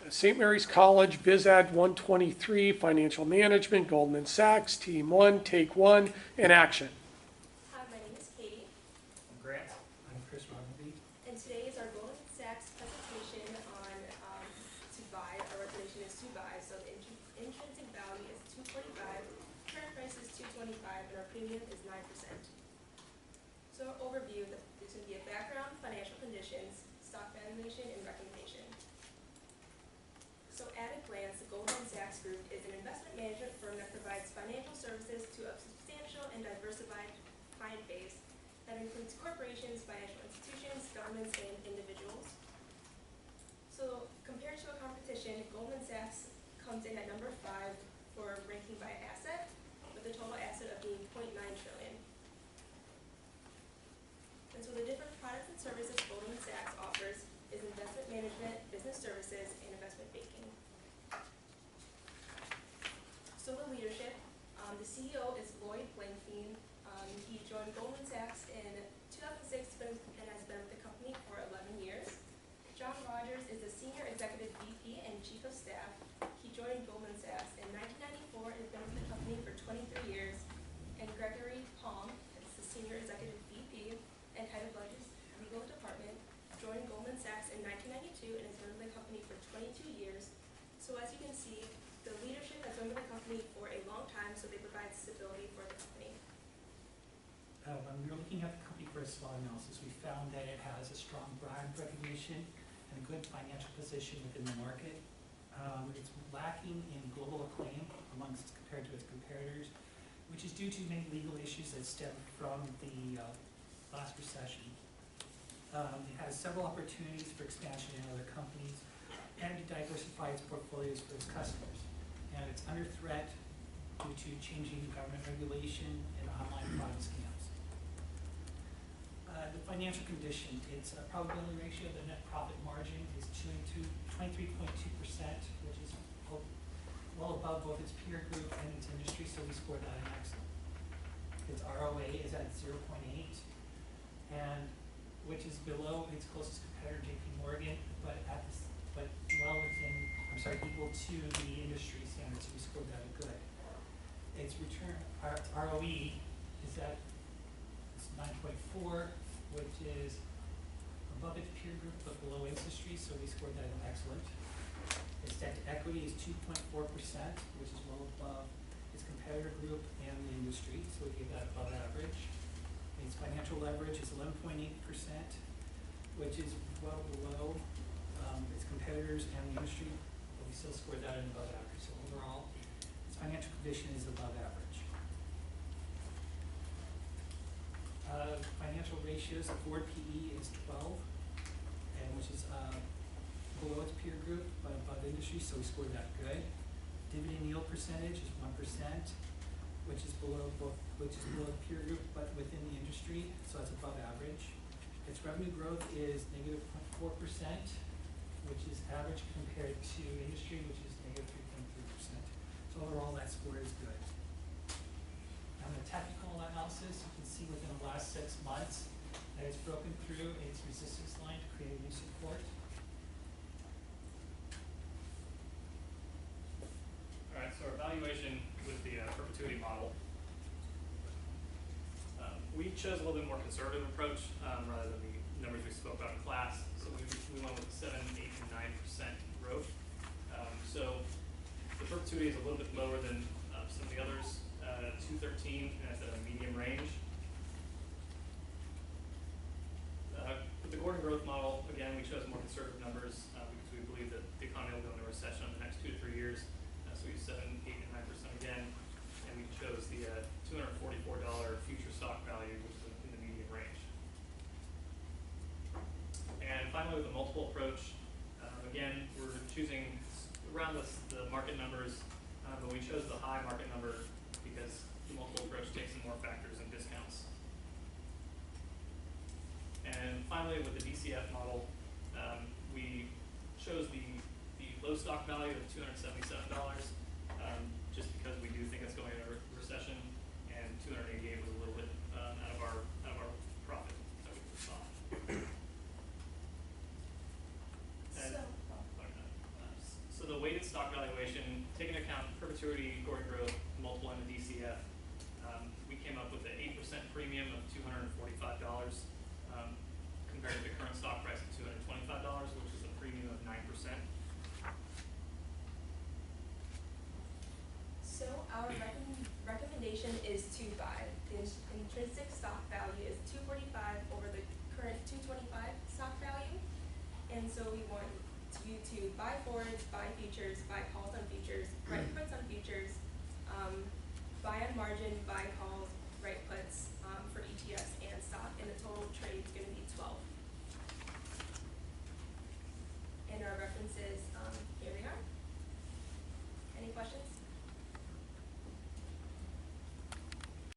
St. Mary's College, BizAd 123, Financial Management, Goldman Sachs, Team 1, Take 1, and Action. Hi, my name is Katie, I'm Grant. I'm Chris Rodenby. and today is our Goldman Sachs presentation on to buy. Our recommendation is to buy, so the intrinsic value is $245, current price is $225, and our premium is 9%. So our overview, there's going to be a background, financial conditions, stock valuation, and recommendation. So at a glance, the Goldman Sachs Group is an investment management firm that provides financial services to a substantial and diversified client base that includes corporations, financial institutions, governments, and individuals. So compared to a competition, Goldman Sachs comes in at number 5 for ranking by asset, with a total asset of being $0.9 trillion. And so the different products and services Goldman Sachs offers is investment management, business services, and investment banking. So the leadership, the CEO is Lloyd Blankfein. He joined Goldman Sachs in 2006 and has been with the company for 11 years. John Rogers is the Senior Executive VP and Chief of Staff. He joined Goldman Sachs in 1994 and has been with the company for 23 years. And Gregory Palm is the Senior Executive VP and Head of Legal Department, joined Goldman Sachs in 1992 and has been with the company for 22 years. So as you can see, the leadership has been with the company for a long time, so they provide stability for the company. When we were looking at the company for a SWOT analysis, we found that it has a strong brand recognition and a good financial position within the market. It's lacking in global acclaim compared to its competitors, which is due to many legal issues that stem from the last recession. It has several opportunities for expansion in other companies and to diversify its portfolios for its customers. And it's under threat due to changing government regulation and online fraud scams. The financial condition, its probability ratio, the net profit margin is 23.2%, which is well above both its peer group and its industry, so we scored that an excellent. Its ROA is at 0.8, and which is below its closest competitor, JP Morgan, but well within, equal to the industry standards, so we scored that a good. Its return, our ROE is at 9.4, which is above its peer group but below industry, so we scored that an excellent. Its debt to equity is 2.4%, which is well above its competitor group and the industry, so we gave that above average. Its financial leverage is 11.8%, which is well below its competitors and the industry, but we still scored that in above average. So overall, its financial condition is above average. Financial ratios, the forward PE is 12, and which is below its peer group but above industry, so we scored that good. Dividend yield percentage is 1%, which is below the peer group but within the industry, so that's above average. Its revenue growth is negative 0.4%, which is average compared to industry, which is negative 3.3%. So overall, that score is good. On the technical analysis, you can see within the last 6 months that it's broken through its resistance line to create a new support. All right, so our evaluation with the perpetuity model, we chose a little bit more conservative approach rather than the numbers we spoke about in class. So we went with 7, 8, and 9% growth. So the perpetuity is a little bit lower than some of the others, 213, and that's at a medium range. With the Gordon growth model, again, we chose more conservative numbers because we believe that the economy will go into recession in the next 2 to 3 years. So we used 7, 8, and 9% again, and we chose the $244 future stock value, which is in the medium range. And finally, with the multiple approach, again, we're choosing around the market numbers, but we chose the high market number because the multiple approach takes in more factors and discounts. And finally, with the DCF model, we chose the low stock value of $277, just because we do think it's going into a recession, and 288 was a little bit out of our profit that we saw. And, stock valuation, taking into account perpetuity, Gordon growth, multiple in the DCF, we came up with an 8% premium of $245, compared to the current stock price of $225, which is a premium of 9%. So our recommendation is to buy. The intrinsic stock value is $245 over the current $225 stock value. And so we want you to buy forwards, buy futures, buy calls on futures, write puts on futures, buy on margin, buy calls,